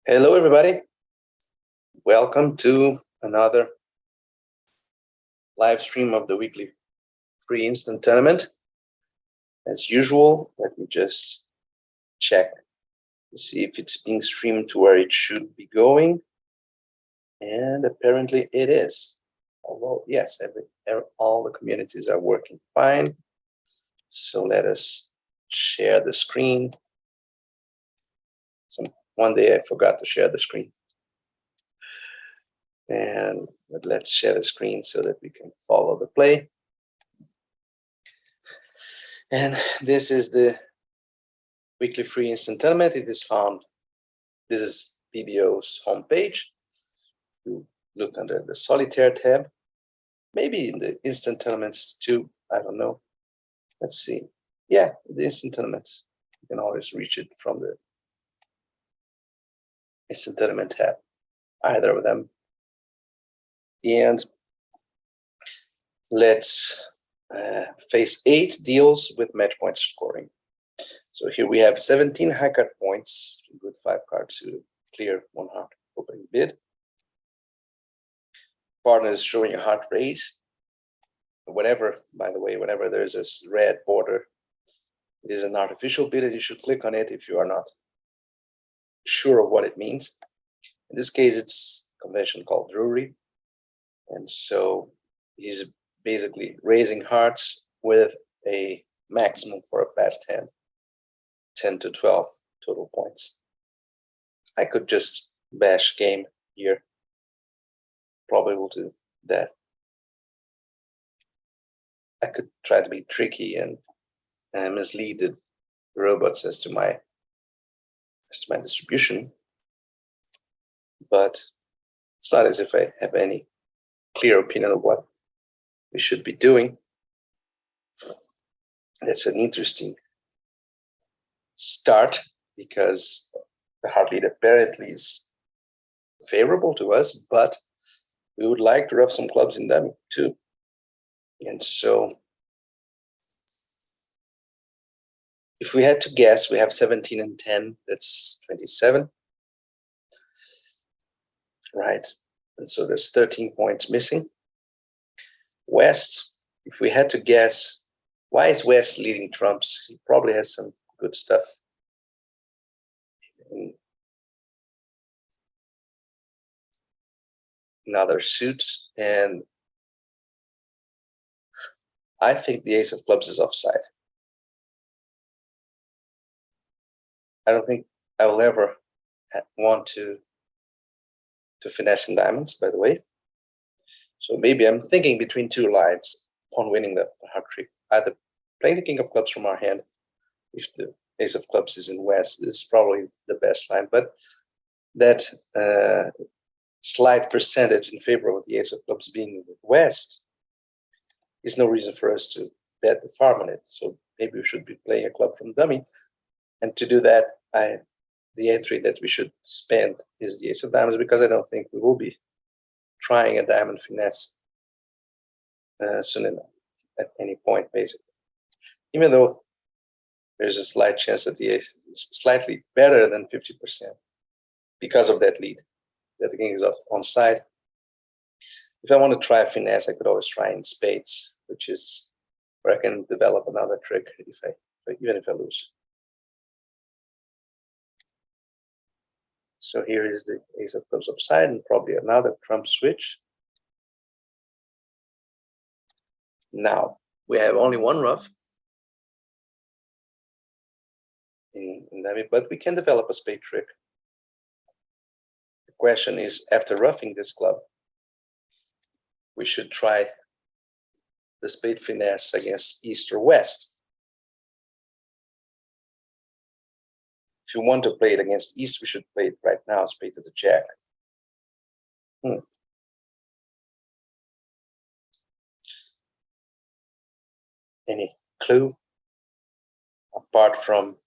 Hello, everybody. Welcome to another live stream of the weekly free instant tournament. As usual, let me just check to see if it's being streamed to where it should be going. And apparently it is. Although, yes, all the communities are working fine. So let us share the screen. One day I forgot to share the screen. But let's share the screen so that we can follow the play. And this is the weekly free instant tournament. It is found, this is PBO's homepage. You look under the solitaire tab, maybe in the instant tournaments too, I don't know. Let's see. Yeah, the instant tournaments. You can always reach it from the instant tournament tab, either of them. And let's phase 8 deals with match point scoring. So here we have 17 high card points, good 5 cards to clear 1 heart opening bid. Partner is showing a heart raise. Whenever, by the way, whenever there's a red border, it is an artificial bid and you should click on it if you are not sure of what it means. In this case, it's a convention called Drury. And so he's basically raising hearts with a maximum for a passed hand, 10 to 12 total points. I could just bash game here. Probably will do that. I could try to be tricky and mislead the robots as to my distribution, but it's not as if I have any clear opinion of what we should be doing. That's an interesting start because the heart lead apparently is favorable to us, but we would like to rough some clubs in them too. And so if we had to guess, we have 17 and 10, that's 27. Right, and so there's 13 points missing. West, if we had to guess, why is West leading trumps? He probably has some good stuff in other suits, and I think the ace of clubs is offside. I don't think I will ever want to finesse in diamonds, by the way. So maybe I'm thinking between two lines upon winning the heart trick, either playing the king of clubs from our hand. If the ace of clubs is in West, this is probably the best line, but that slight percentage in favor of the ace of clubs being with West is no reason for us to bet the farm on it. So maybe we should be playing a club from dummy. And to do that, the entry that we should spend is the ace of diamonds, because I don't think we will be trying a diamond finesse soon enough at any point, basically. Even though there's a slight chance that the ace is slightly better than 50% because of that lead, that the king is on side. If I want to try a finesse, I could always try in spades, which is where I can develop another trick even if I lose. So here is the ace of clubs upside and probably another trump switch. Now we have only one rough in dummy, but we can develop a spade trick. The question is, after roughing this club, we should try the spade finesse against East or West. If you want to play it against East, we should play it right now, spade to the jack. Any clue apart from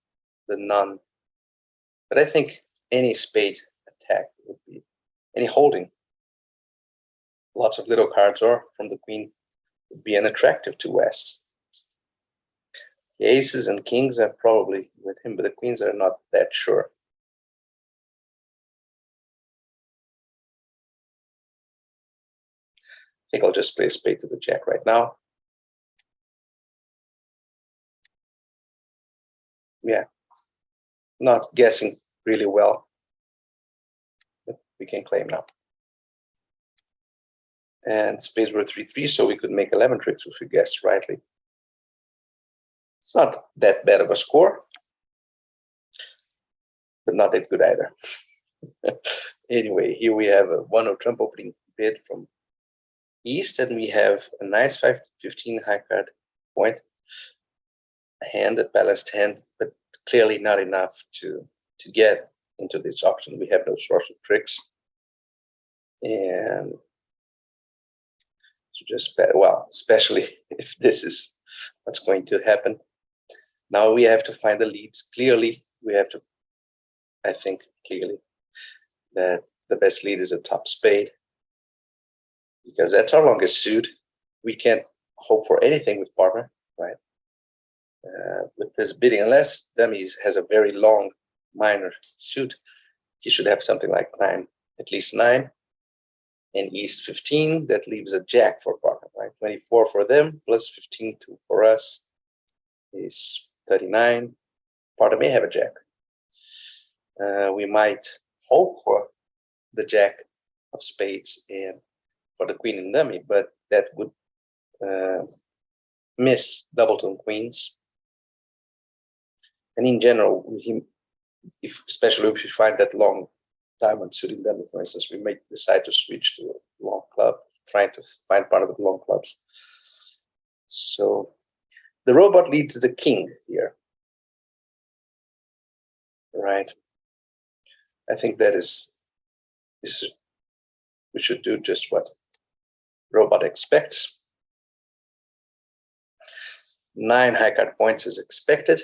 the none? But I think any spade attack would be, any holding, lots of little cards or from the queen, would be unattractive to West. The aces and kings are probably with him, but the queens are not that sure. think I'll just play a spade to the jack right now. Yeah, not guessing really well, but we can claim now. And spades were 3-3, so we could make 11 tricks if we guessed rightly. It's not that bad of a score, but not that good either. Anyway, here we have a 1-0 trump opening bid from East, and we have a nice 5-15 high card point, a hand, a balanced hand, but clearly not enough to get into this option. We have no source of tricks, and so just, well, especially if this is what's going to happen. Now we have to find the leads. Clearly, we have to, I think clearly, that the best lead is a top spade, because that's our longest suit. We can't hope for anything with partner, right? With this bidding, unless dummy has a very long minor suit, he should have something like 9, at least 9. And East 15, that leaves a jack for partner, right? 24 for them, plus 15 for us is 39. Partner may have a jack. We might hope for the jack of spades and for the queen and dummy, but that would miss doubletone queens. And in general, especially if we find that long diamond suiting dummy, for instance, we may decide to switch to a long club, trying to find part of the long clubs. So the robot leads the king here, right? I think that is we should do just what robot expects. 9 high card points is expected.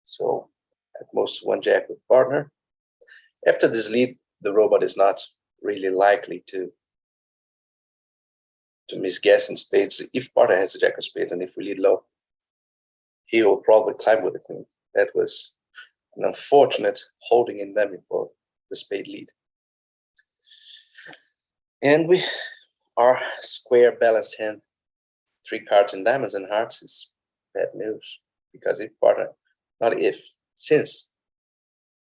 So at most 1 jack with partner. After this lead, the robot is not really likely to misguess in spades. If partner has a jack of spades and if we lead low, he will probably climb with the queen. That was an unfortunate holding in dummy for the spade lead. And we are square balanced hand, 3 cards in diamonds and hearts is bad news, because if partner, not if, since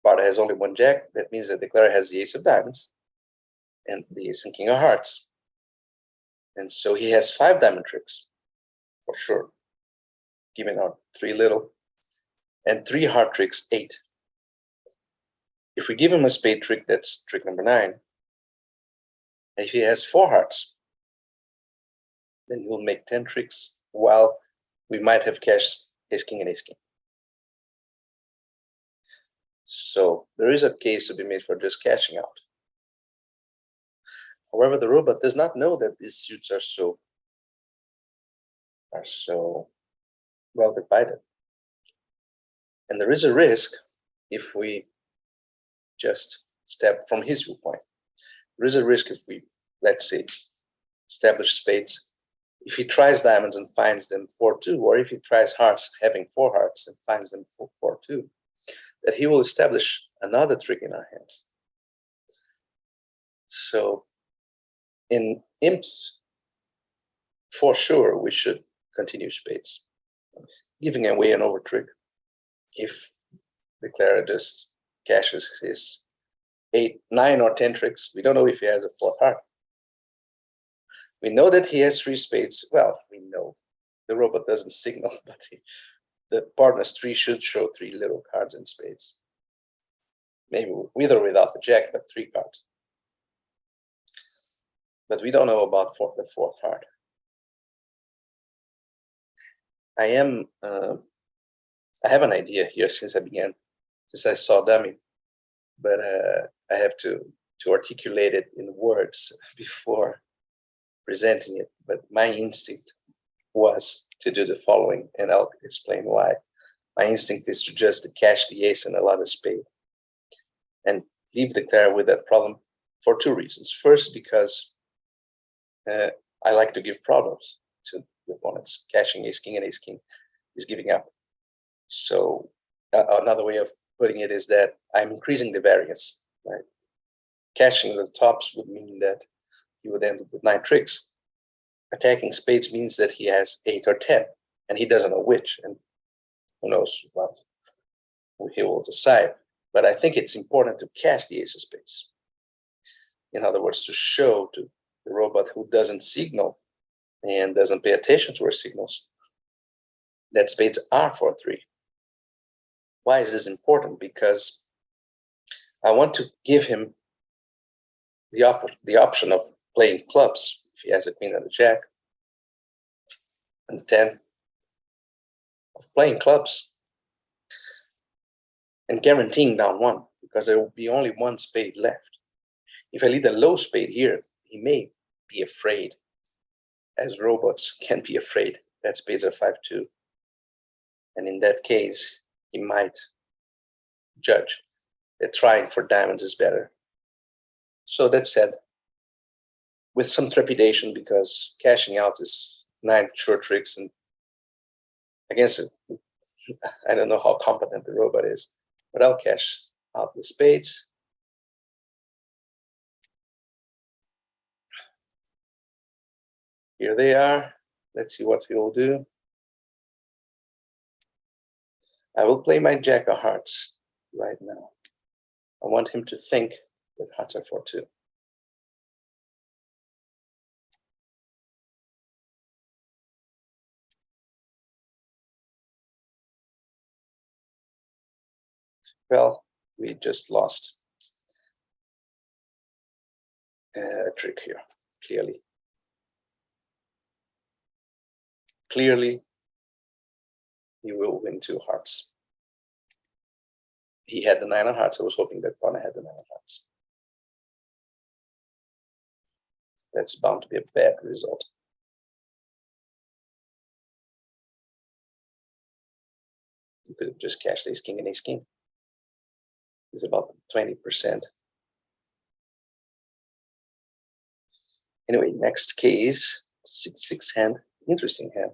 partner has only 1 jack, that means that the declarer has the ace of diamonds and the ace and king of hearts. And so he has 5 diamond tricks for sure, giving out 3 little, and 3 heart tricks, 8. If we give him a spade trick, that's trick number 9. And if he has 4 hearts, then he will make 10 tricks, while we might have cashed ace king and ace king. So there is a case to be made for just cashing out. However, the robot does not know that these suits are so well divided. And there is a risk if we just step from his viewpoint. There is a risk if we, let's say, establish spades. If he tries diamonds and finds them 4-2, or if he tries hearts having 4 hearts and finds them 4-2, that he will establish another trick in our hands. So in imps, for sure, we should continue spades, giving away an over trick. If the declarer just cashes his 8, 9, or 10 tricks, we don't know if he has a 4th heart. We know that he has 3 spades. Well, we know the robot doesn't signal, but the partner's 3 should show 3 little cards in spades. Maybe with or without the jack, but 3 cards. But we don't know about the 4th heart. I have an idea here since I saw dummy, but I have to articulate it in words before presenting it. But my instinct was to do the following, and I'll explain why. My instinct is to just cash the ace and allow the spade, and leave the declarer with that problem for 2 reasons. First, because I like to give problems to the opponents. Cashing ace king and ace king is giving up. So another way of putting it is that I'm increasing the variance. right? Cashing the tops would mean that he would end up with 9 tricks. Attacking spades means that he has 8 or 10, and he doesn't know which, and who knows what he will decide. But I think it's important to cash the ace of spades. In other words, to show to the robot who doesn't signal and doesn't pay attention to our signals that spades are 4-3. Why is this important? Because I want to give him the option of playing clubs if he has a queen and a jack, and the 10 of playing clubs and guaranteeing down 1, because there will be only 1 spade left. If I lead a low spade here, he may be afraid, as robots can be afraid that spades are 5-2. And in that case, he might judge that trying for diamonds is better. So that said, with some trepidation, because cashing out is 9 short tricks, and against it, I don't know how competent the robot is, but I'll cash out the spades. Here they are. Let's see what he will do. I will play my jack of hearts right now. I want him to think that hearts are 4-2. Well, we just lost a trick here, clearly. Clearly, he will win 2 hearts. He had the 9 of hearts. I was hoping that Pana had the 9 of hearts. That's bound to be a bad result. You could have just cashed ace king and ace king. It's about 20%. Anyway, next case, 6-6 hand. Interesting hand.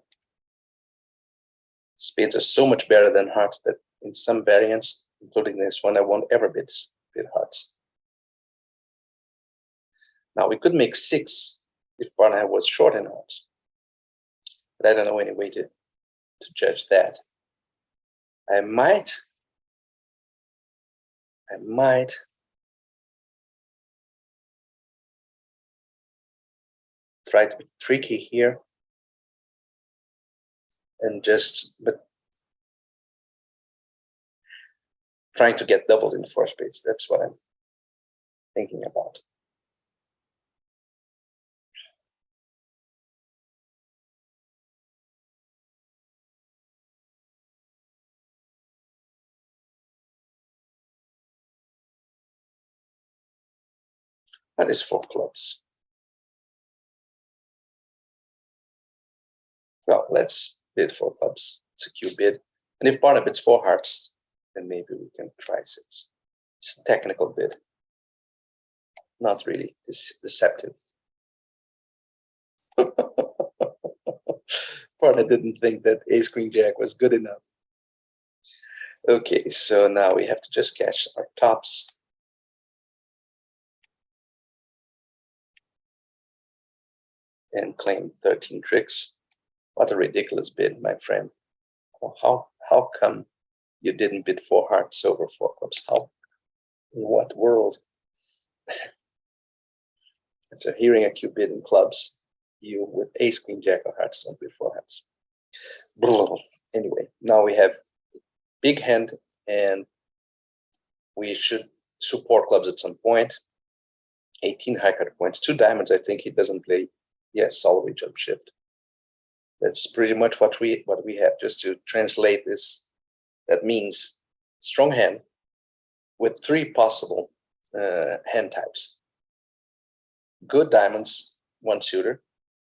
Spades are so much better than hearts that in some variants, including this one, I won't ever bid hearts. Now we could make 6 if Pana was short in hearts, but I don't know any way to judge that. I might try to be tricky here and but trying to get doubled in 4 spades. That's what I'm thinking about. That is 4 clubs. Well, let's bid 4 clubs. It's a Q bid. And if Pana bids 4 hearts, then maybe we can try 6. It's a technical bid. Not really deceptive. Pana didn't think that ace queen jack was good enough. Okay, so now we have to just cash our tops. And claim 13 tricks. What a ridiculous bid, my friend. How come you didn't bid 4 hearts over 4 clubs? How? In what world? After hearing a Q bid in clubs, you with ace queen jack of hearts don't bid 4 hearts. Anyway, now we have big hand, and we should support clubs at some point. 18 high card points, 2 diamonds. I think he doesn't play. Yes, all-the-way jump shift. That's pretty much what we have. Just to translate this, that means strong hand with 3 possible hand types. Good diamonds, 1 suitor.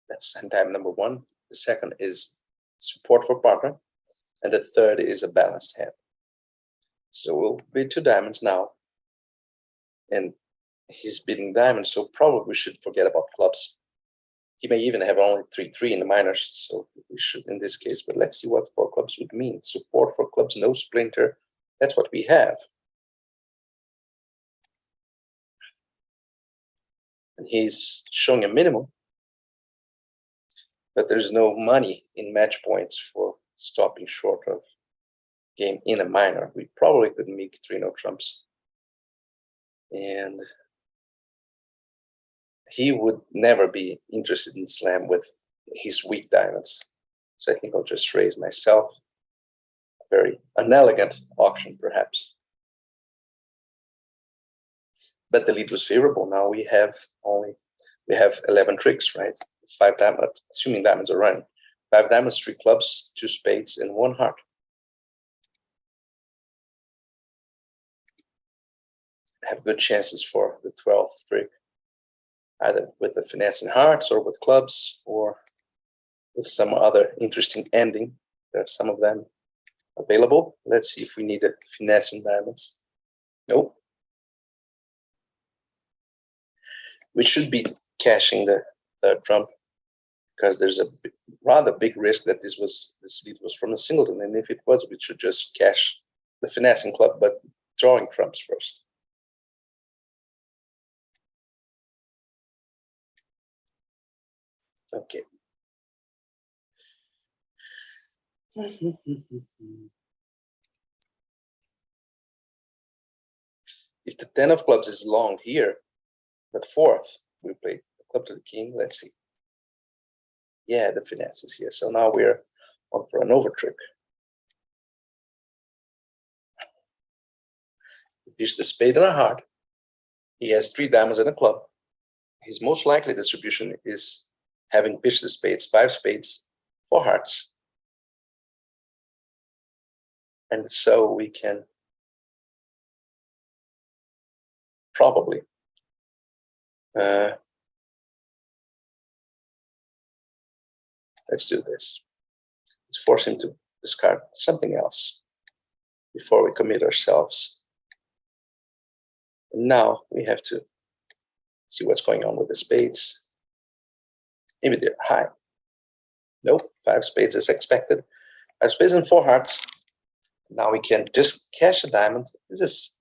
That's hand type number 1. The second is support for partner, and the third is a balanced hand. So we'll bid 2 diamonds now, and he's bidding diamonds, so probably we should forget about clubs. He may even have only 3-3 in the minors, so we should in this case. But let's see what 4 clubs would mean. Support for clubs, no splinter. That's what we have. and he's showing a minimum, but there's no money in match points for stopping short of game in a minor. We probably could make 3-no trumps, and he would never be interested in slam with his weak diamonds. So I think I'll just raise myself. A very unelegant auction, perhaps. But the lead was favorable. Now we have 11 tricks, right? 5 diamonds, assuming diamonds are running. 5 diamonds, 3 clubs, 2 spades, and 1 heart. I have good chances for the 12th trick, either with the finesse and hearts, or with clubs, or with some other interesting ending. There are some of them available. Let's see if we need a finesse in diamonds. Nope. We should be cashing the third trump, because there's a rather big risk that this lead was from a singleton, and if it was, we should just cash the finessing club, but drawing trumps first. Okay. If the 10 of clubs is long here, but 4th, we play the club to the king. Let's see. Yeah, the finesse is here. So now we're on for an over trick. He pitched the spade and a heart. He has 3 diamonds and a club. His most likely distribution is having pitched the spades, 5 spades, 4 hearts. And so we can probably let's do this. Let's force him to discard something else before we commit ourselves. And now we have to see what's going on with the spades. Maybe they're high. Nope, 5 spades as expected. 5 spades and 4 hearts. Now we can just cash a diamond. This is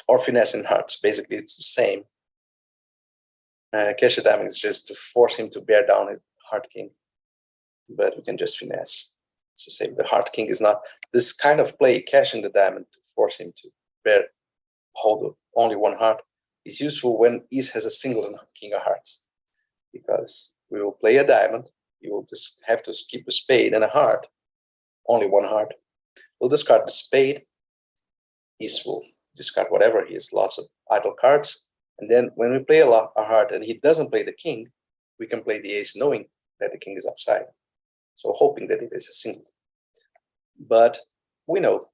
or finesse in hearts. Basically, it's the same. Cash a diamond is just to force him to bear down his heart king, but we can just finesse. It's the same. The heart king is not this kind of play. Cashing the diamond to force him to hold only 1 heart is useful when East has a singleton king of hearts, because we will play a diamond. You will just have to keep a spade and a heart, only 1 heart. We'll discard the spade. East will discard whatever. He has lots of idle cards. And then when we play a heart and he doesn't play the king, we can play the ace knowing that the king is upside. So hoping that it is a single. But we know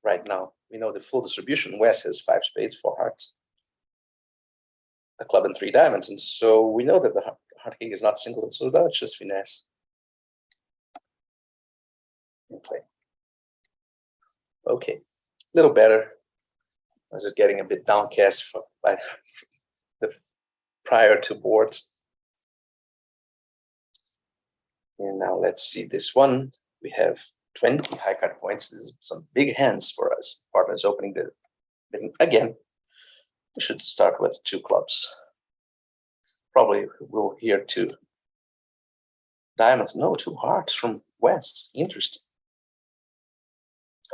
right now, we know the full distribution. West has 5 spades, 4 hearts, a club and 3 diamonds. And so we know that the heart king is not single. So that's just finesse. And play. Okay, a little better. I was getting a bit downcast by the prior 2 boards. And now let's see this one. We have 20 high card points. This is some big hands for us. Partner is opening the again. We should start with 2 clubs. Probably we'll hear 2 diamonds. No, 2 hearts from West. Interesting.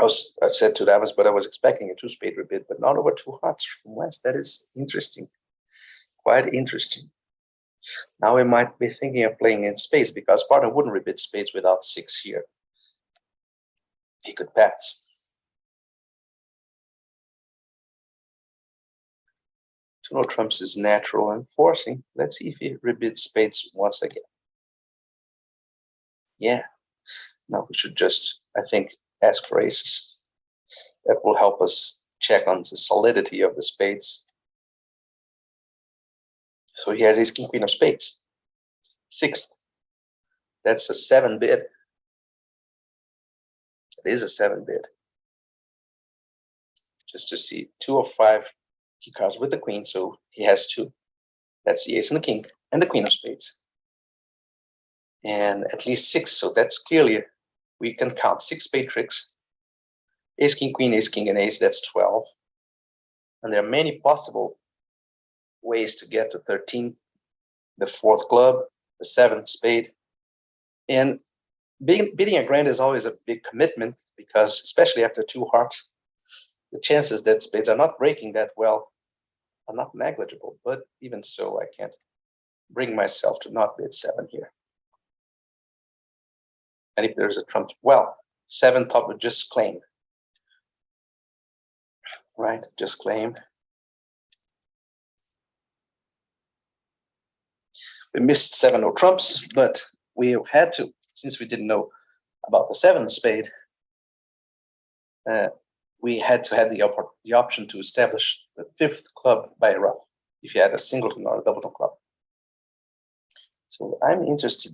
I said 2 diamonds, but I was expecting a 2 spade rebid, but not over 2 hearts from West. That is interesting. Quite interesting. Now we might be thinking of playing in spades, because partner wouldn't rebid spades without 6 here. He could pass. 2-no trumps is natural and forcing. Let's see if he rebids spades once again. Yeah. Now we should just, I think, ask for aces. That will help us check on the solidity of the spades. So he has ace king queen of spades. 6th. That's a 7 bid. It is a 7 bid. Just to see 2 of 5 key cards with the queen, so he has 2. That's the ace and the king and the queen of spades. And at least 6, so that's clearly, we can count 6 spade tricks. Ace king queen, ace king and ace, that's 12. And there are many possible ways to get to 13, the 4th club, the 7th spade. And beating a grand is always a big commitment because, especially after 2 hearts, the chances that spades are not breaking that well are not negligible. But even so, I can't bring myself to not bid 7 here. And if there's a trump, well, 7 top would just claim. Right, just claim. We missed 7 no trumps, but we had to, since we didn't know about the 7th spade, we had to have the option to establish the 5th club by a ruff if you had a singleton or a doubleton club. So I'm interested.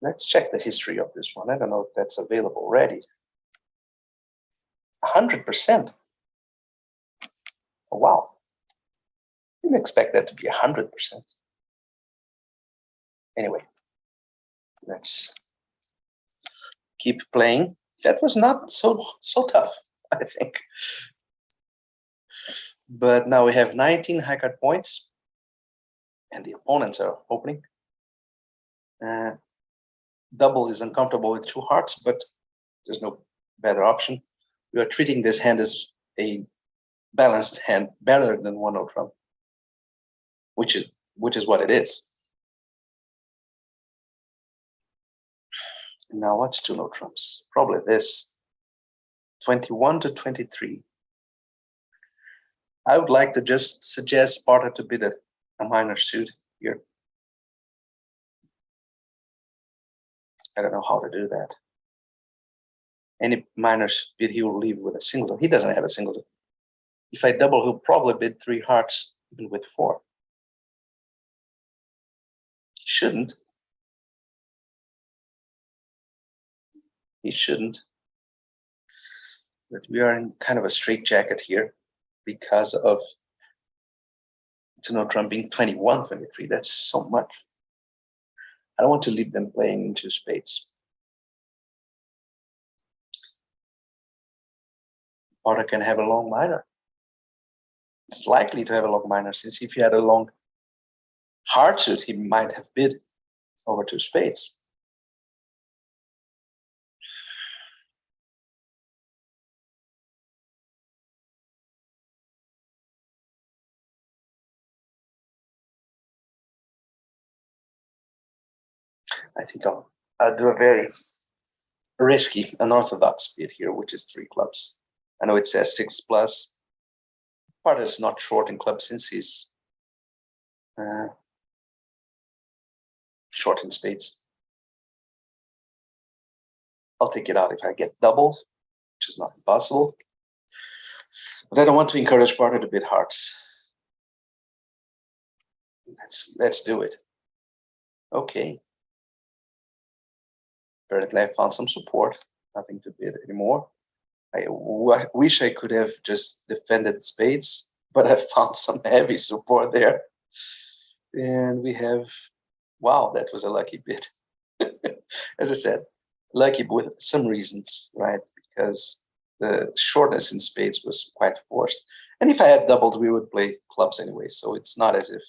Let's check the history of this one. I don't know if that's available already. 100%. Oh, wow. Didn't expect that to be 100%. Anyway, let's keep playing. That was not so tough, I think. But now we have 19 high card points, and the opponents are opening. Double is uncomfortable with 2 hearts, but there's no better option. We are treating this hand as a balanced hand, better than 1 no trump, which is what it is. And now what's 2 no trumps? Probably this. 21 to 23. I would like to just suggest Sparta to bid a minor suit here. I don't know how to do that. Any minor bid, he will leave with a singleton. He doesn't have a singleton. If I double, he'll probably bid 3 hearts, even with 4. He shouldn't. He shouldn't. But we are in kind of a straitjacket here because of 2 no trump being 21, 23. That's so much. I don't want to leave them playing into spades. Or I can have a long minor. It's likely to have a long minor, since if he had a long hard suit, he might have bid over 2 spades. I think I'll do a very risky, unorthodox bid here, which is 3 clubs. I know it says 6 plus. Part is not short in clubs since he's short in spades. I'll take it out if I get doubles, which is not possible. But I don't want to encourage Sparta to bid hearts. Let's do it. Okay. Apparently I found some support. Nothing to bid anymore. I wish I could have just defended spades, but I found some heavy support there. And we have, wow, that was a lucky bid. As I said, lucky with some reasons, right? Because the shortness in spades was quite forced. And if I had doubled, we would play clubs anyway. So it's not as if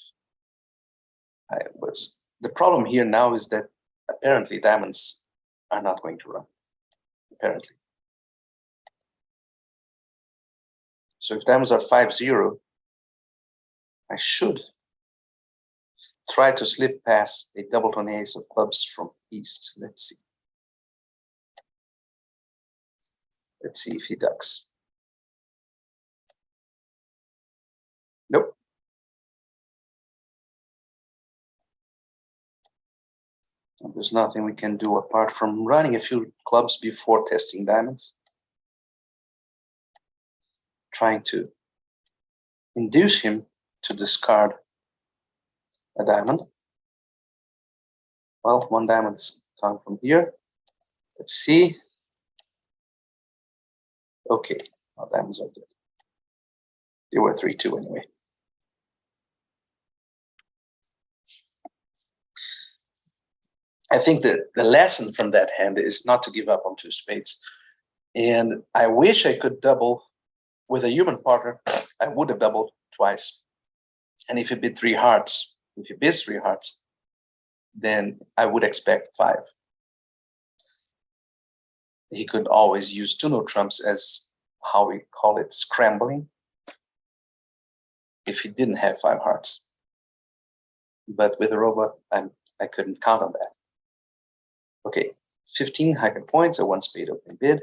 I was. The problem here now is that apparently diamonds are not going to run. Apparently. So if diamonds are 5-0, I should try to slip past a doubleton ace of clubs from east. Let's see. Let's see if he ducks. Nope. There's nothing we can do apart from running a few clubs before testing diamonds. Trying to induce him to discard a diamond. Well, 1 diamond is coming from here. Let's see. Okay, our diamonds are good. They were 3-2 anyway. I think that the lesson from that hand is not to give up on 2 spades. And I wish I could double with a human partner. I would have doubled twice. And if he bid 3 hearts, if he bids 3 hearts, then I would expect 5. He could always use 2 no trumps as, how we call it, scrambling, if he didn't have 5 hearts. But with the robot, I couldn't count on that. Okay, 15 higher points, a 1 spade open bid.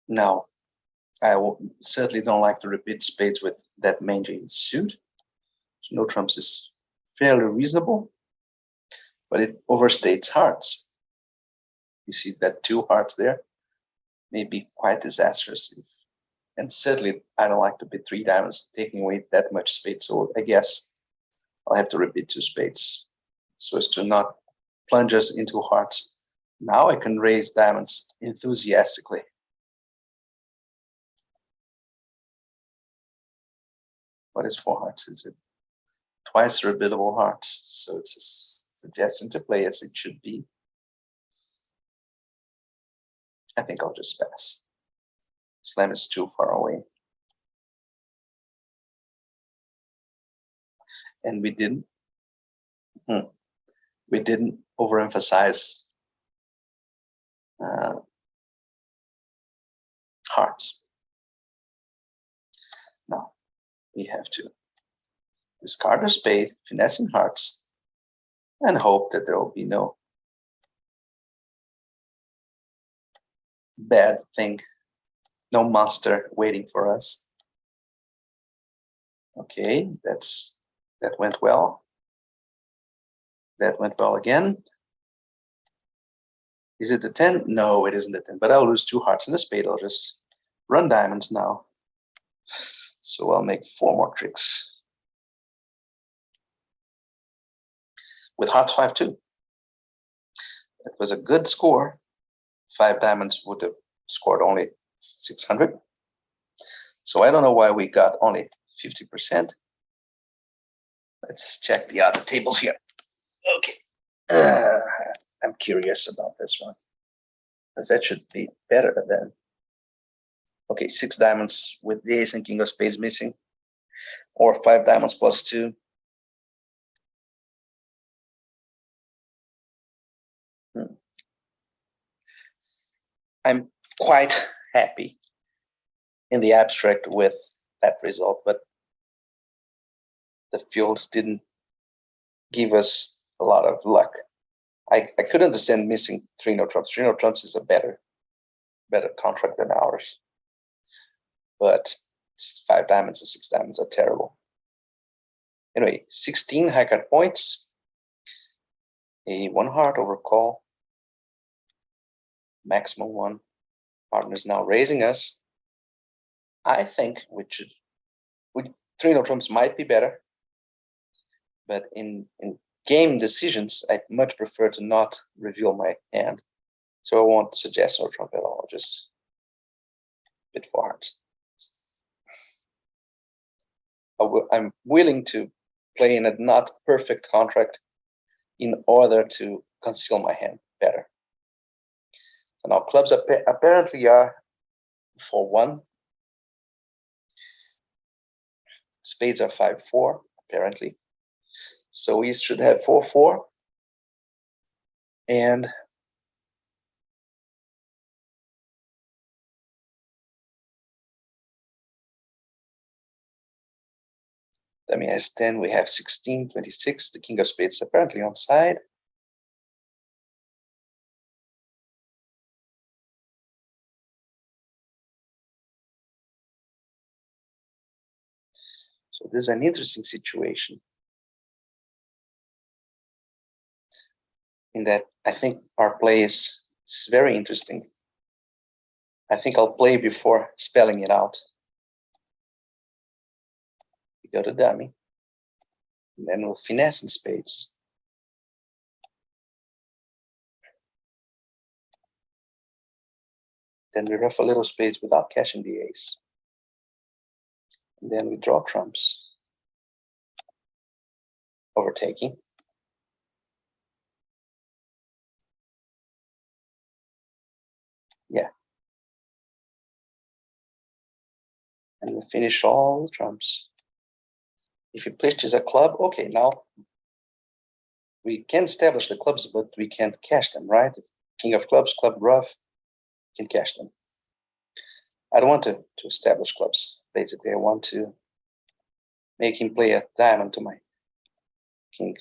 Now, I certainly don't like to repeat spades with that mangy suit. So no trumps is fairly reasonable, but it overstates hearts. You see that 2 hearts there may be quite disastrous. And certainly, I don't like to bid 3 diamonds, taking away that much spades. So I guess I'll have to repeat 2 spades so as to not plunge us into hearts. Now I can raise diamonds enthusiastically. What is 4 hearts? Is it twice rebiddable hearts? So it's a suggestion to play as it should be. I think I'll just pass. Slam is too far away. And we didn't overemphasize hearts. Now we have to discard a spade, finessing hearts, and hope that there will be no bad thing, no monster waiting for us. Okay, that went well. That went well again. Is it the 10? No, it isn't the 10, but I'll lose 2 hearts and a spade. I'll just run diamonds now. So I'll make 4 more tricks. With hearts 5-2. It was a good score. 5 diamonds would have scored only 600. So I don't know why we got only 50%. Let's check the other tables here. Okay. I'm curious about this one, because that should be better than. Okay, 6 diamonds with the ace and king of spades missing, or 5 diamonds plus 2. I'm quite happy in the abstract with that result, but the field didn't give us a lot of luck. I could understand missing 3 no trumps. 3 no trumps is a better contract than ours. But 5 diamonds and 6 diamonds are terrible. Anyway, 16 high card points. A 1 heart over call. Maximum 1. Partner's now raising us. I think we 3 no trumps might be better. But in game decisions, I'd much prefer to not reveal my hand. So I won't suggest no trump at all. I'll just bid 4 hearts. I'm willing to play in a not perfect contract in order to conceal my hand better. So now clubs apparently are 4-1. Spades are 5-4, apparently. So we should have 4-4. And dummy has 10, we have 16, 26. The king of spades apparently on side. So this is an interesting situation, in that I think our play is very interesting. I think I'll play before spelling it out. We go to dummy, and then we'll finesse in spades. Then we ruff a little spades without cashing the ace. And then we draw trumps. Overtaking. Yeah. And and finish all the trumps. If he pitches a club, okay, now we can establish the clubs, but we can't cash them, right? If king of clubs, club ruff, can cash them. I don't want to establish clubs. Basically, I want to make him play a diamond to my king.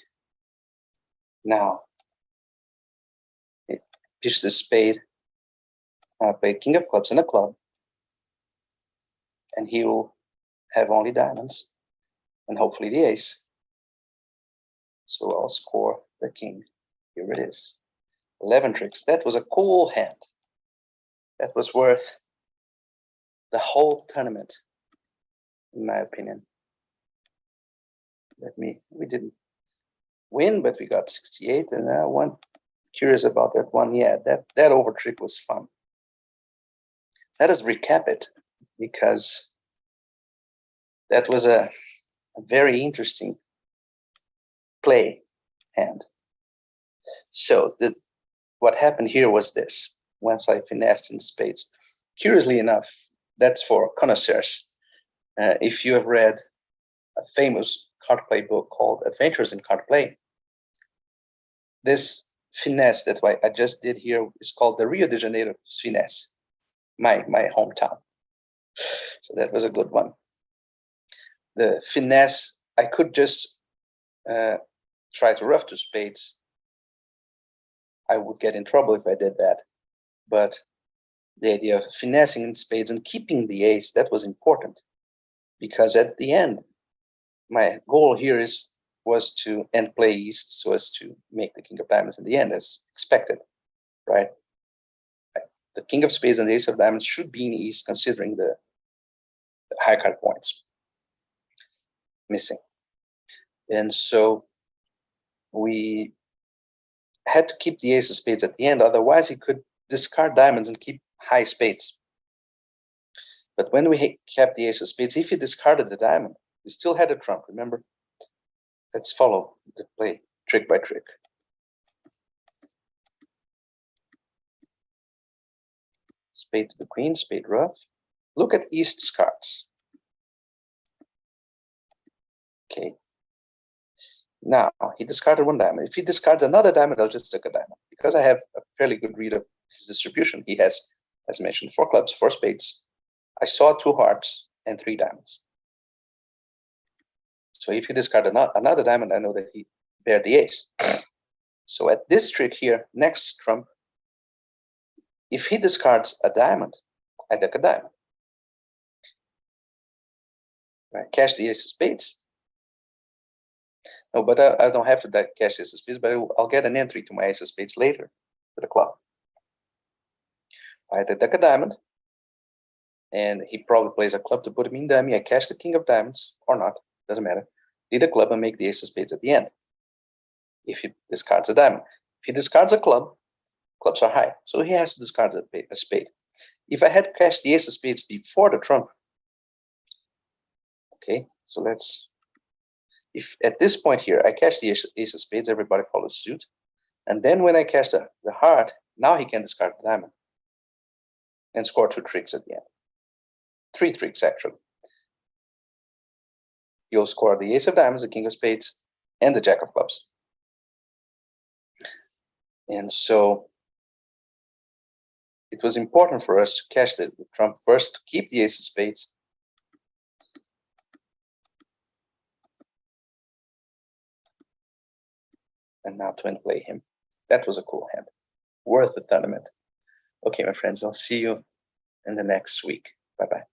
Now, pitch the spade. I play king of clubs and a club, and he will have only diamonds, and hopefully the ace. So I'll score the king. Here it is. 11 tricks. That was a cool hand. That was worth the whole tournament, in my opinion. We didn't win, but we got 68, and one curious about that one. Yeah, that over trick was fun. Let us recap it, because that was a very interesting play hand. So what happened here was this. Once I finessed in spades, curiously enough, that's for connoisseurs. If you have read a famous card play book called Adventures in Card Play, this finesse that I just did here is called the Rio de Janeiro finesse, my hometown. So that was a good one. The finesse, I could just try to ruff to spades. I would get in trouble if I did that. But the idea of finessing in spades and keeping the ace, that was important. Because at the end, my goal here was to end play east so as to make the king of diamonds in the end as expected, right? The king of spades and the ace of diamonds should be in east, considering the high card points missing. And so we had to keep the ace of spades at the end, otherwise he could discard diamonds and keep high spades. But when we kept the ace of spades, if he discarded the diamond, we still had a trump, remember? Let's follow the play trick by trick. Spade to the queen, spade ruff. Look at East's cards. Okay. Now, he discarded one diamond. If he discards another diamond, I'll just take a diamond. Because I have a fairly good read of his distribution. He has, as mentioned, 4 clubs, 4 spades. I saw 2 hearts and 3 diamonds. So if he discarded another diamond, I know that he bared the ace. So at this trick here, next trump, if he discards a diamond, I take a diamond. Right? Cash the ace of spades. No, but I don't have to cash ace of spades, but I'll get an entry to my ace of spades later with a club. I take a diamond, and he probably plays a club to put him in dummy. I cash the king of diamonds, or not, doesn't matter. Lead a club and make the ace of spades at the end. If he discards a diamond. If he discards a club, clubs are high, so he has to discard a spade. If I had cashed the ace of spades before the trump, okay, so if at this point here I cash the ace of spades, everybody follows suit. And then when I cash the heart, now he can discard the diamond and score 2 tricks at the end. 3 tricks, actually. You'll score the ace of diamonds, the king of spades, and the jack of clubs. And so it was important for us to cash the trump first, to keep the ace of spades. And now to play him. That was a cool hand. Worth the tournament. Okay, my friends, I'll see you in the next week. Bye-bye.